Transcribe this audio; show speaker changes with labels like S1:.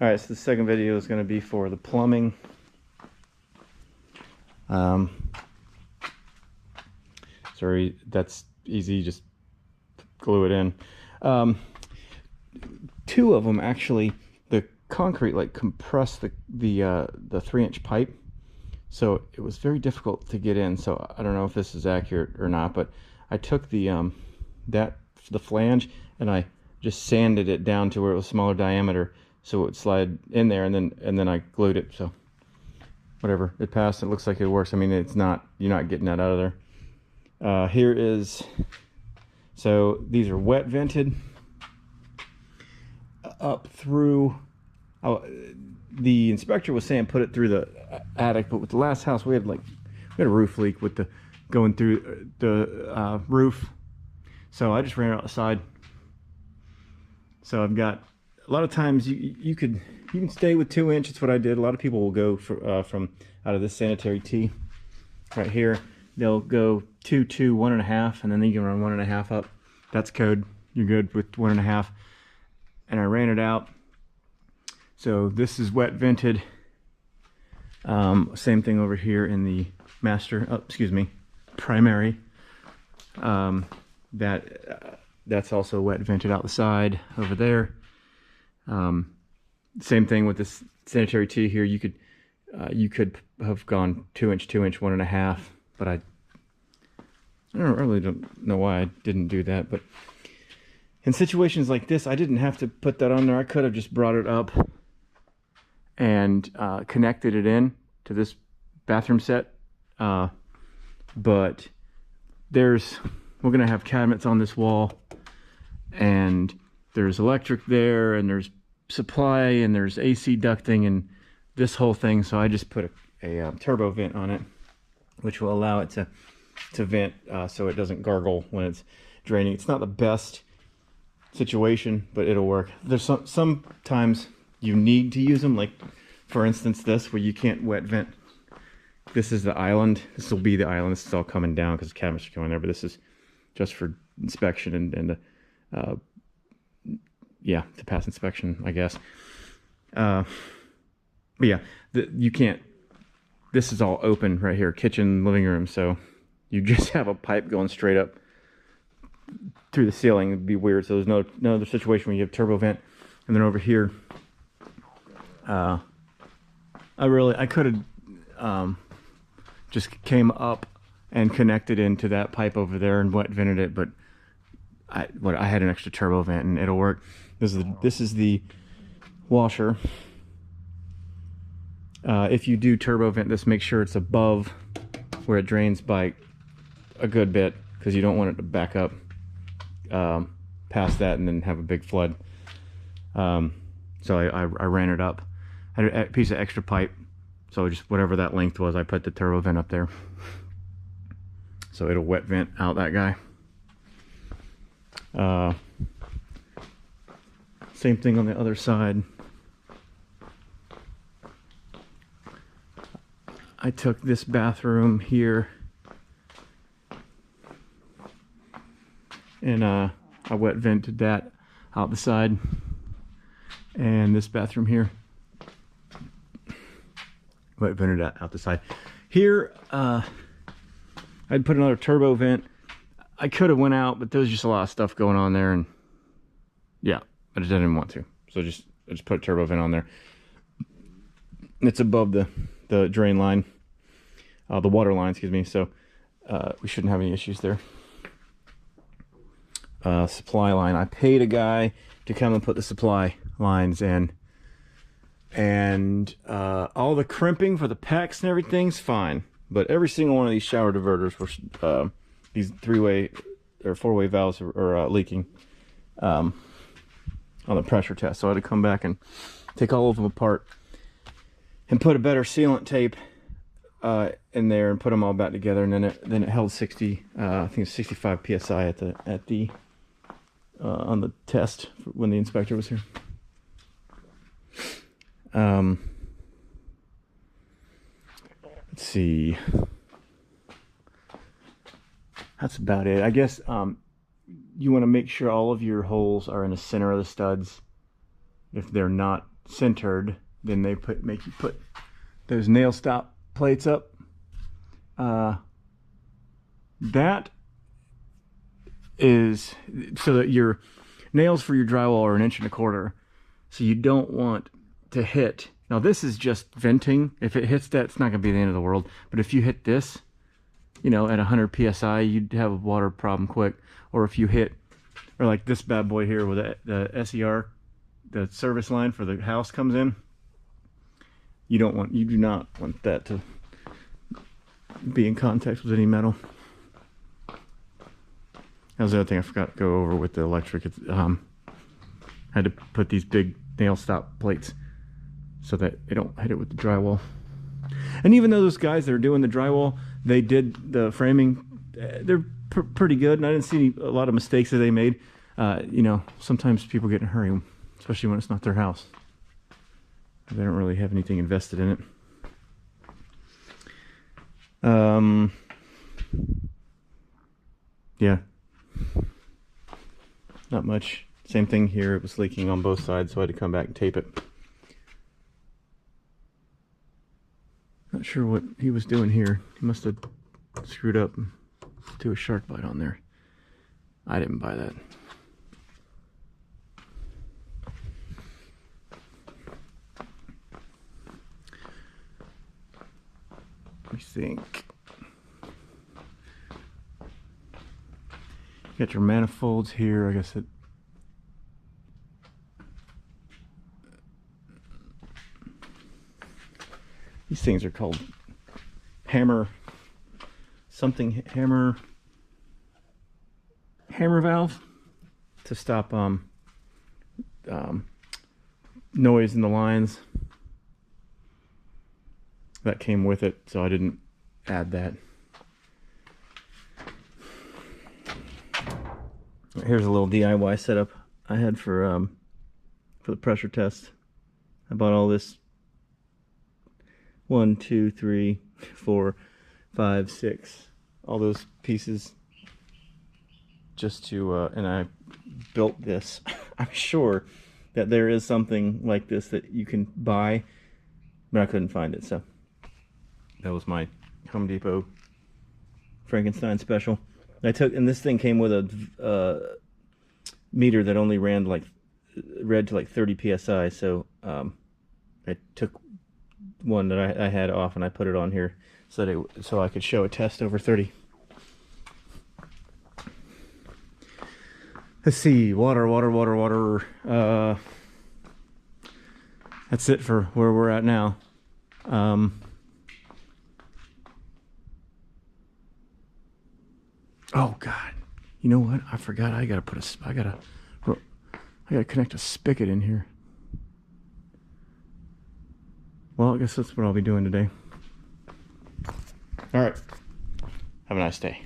S1: Alright, so the second video is going to be for the plumbing. Sorry, that's easy, just glue it in. Two of them actually, the concrete like compressed the 3-inch pipe, so it was very difficult to get in. So I don't know if this is accurate or not, but I took the flange and I just sanded it down to where it was smaller diameter, so it would slide in there, and then I glued it. So whatever, it passed. It looks like it works. I mean, it's not, you're not getting that out of there. Here is, so these are wet vented up through. The inspector was saying put it through the attic, but with the last house we had a roof leak with the going through the roof, so I just ran it outside. So I've got, a lot of times you can stay with 2-inch. It's what I did. A lot of people will go for, from out of this sanitary tee right here, they'll go 2, 2, 1.5, and then you can run 1.5 up. That's code. You're good with 1.5. And I ran it out. So this is wet vented. Same thing over here in the master. Oh, excuse me, primary. That's also wet vented out the side over there. Same thing with this sanitary tee here. You could have gone 2-inch, 2-inch, 1.5, but I really don't know why I didn't do that. But in situations like this, I didn't have to put that on there. I could have just brought it up and connected it in to this bathroom set. But we're gonna have cabinets on this wall, and there's electric there, and there's supply, and there's AC ducting, and this whole thing. So I just put a turbo vent on it, which will allow it to vent, so it doesn't gargle when it's draining. It's not the best situation, but it'll work. There's sometimes you need to use them, like for instance this, where you can't wet vent. This is the island. This will be the island. This is all coming down because the cabinets are going there, but this is just for inspection and yeah, to pass inspection, I guess. But yeah, you can't, this is all open right here, kitchen, living room, so you just have a pipe going straight up through the ceiling. It'd be weird. So there's no other situation where you have turbo vent. And then over here, I could have just came up and connected into that pipe over there and wet vented it, but I had an extra turbo vent and it'll work. This is the washer. If you do turbo vent this, make sure it's above where it drains by a good bit, because you don't want it to back up past that and then have a big flood. So I ran it up. I had a piece of extra pipe, so just whatever that length was, I put the turbo vent up there, so it'll wet vent out that guy. Same thing on the other side. I took this bathroom here and I wet vented that out the side, and this bathroom here wet vented that out the side. Here I'd put another turbo vent. I could have went out, but there was just a lot of stuff going on there, and yeah, I just didn't want to, so I just put a turbo vent on there. It's above the drain line, the water line, excuse me, so we shouldn't have any issues there. Supply line, I paid a guy to come and put the supply lines in, and all the crimping for the PEX and everything's fine, but every single one of these shower diverters were these 3-way or 4-way valves are leaking on the pressure test. So I had to come back and take all of them apart and put a better sealant tape in there and put them all back together, and then it held 60, I think it's 65 psi at the on the test when the inspector was here. Let's see. That's about it. I guess you want to make sure all of your holes are in the center of the studs. If they're not centered, then they make you put those nail stop plates up. That is so that your nails for your drywall are 1.25 inches. So you don't want to hit. Now this is just venting. If it hits that, it's not gonna be the end of the world. But if you hit this, you know, at 100 PSI, you'd have a water problem quick. Or if you hit, or like this bad boy here with the SER, the service line for the house comes in, you do not want that to be in contact with any metal. That was the other thing I forgot to go over with the electric. It's, had to put these big nail stop plates so that they don't hit it with the drywall. And even though those guys that are doing the drywall, they did the framing, they're pretty good, and I didn't see a lot of mistakes that they made. You know, sometimes people get in a hurry, especially when it's not their house. They don't really have anything invested in it. Yeah. Not much. Same thing here. It was leaking on both sides, so I had to come back and tape it. Not sure what he was doing here. He must have screwed up to a shark bite on there. I didn't buy that. Let me think. You got your manifolds here. I guess it. These things are called hammer valve to stop noise in the lines. That came with it, so I didn't add that. Here's a little DIY setup I had for the pressure test. I bought all this 1, 2, 3, 4, 5, 6, all those pieces just to and I built this. I'm sure that there is something like this that you can buy, but I couldn't find it, so that was my Home Depot Frankenstein special. And this thing came with a meter that only read to like 30 psi, so I took one that I had off and I put it on here so I could show a test over 30. Let's see, water. That's it for where we're at now. Oh God, you know what? I forgot. I gotta connect a spigot in here. Well, I guess that's what I'll be doing today. All right. Have a nice day.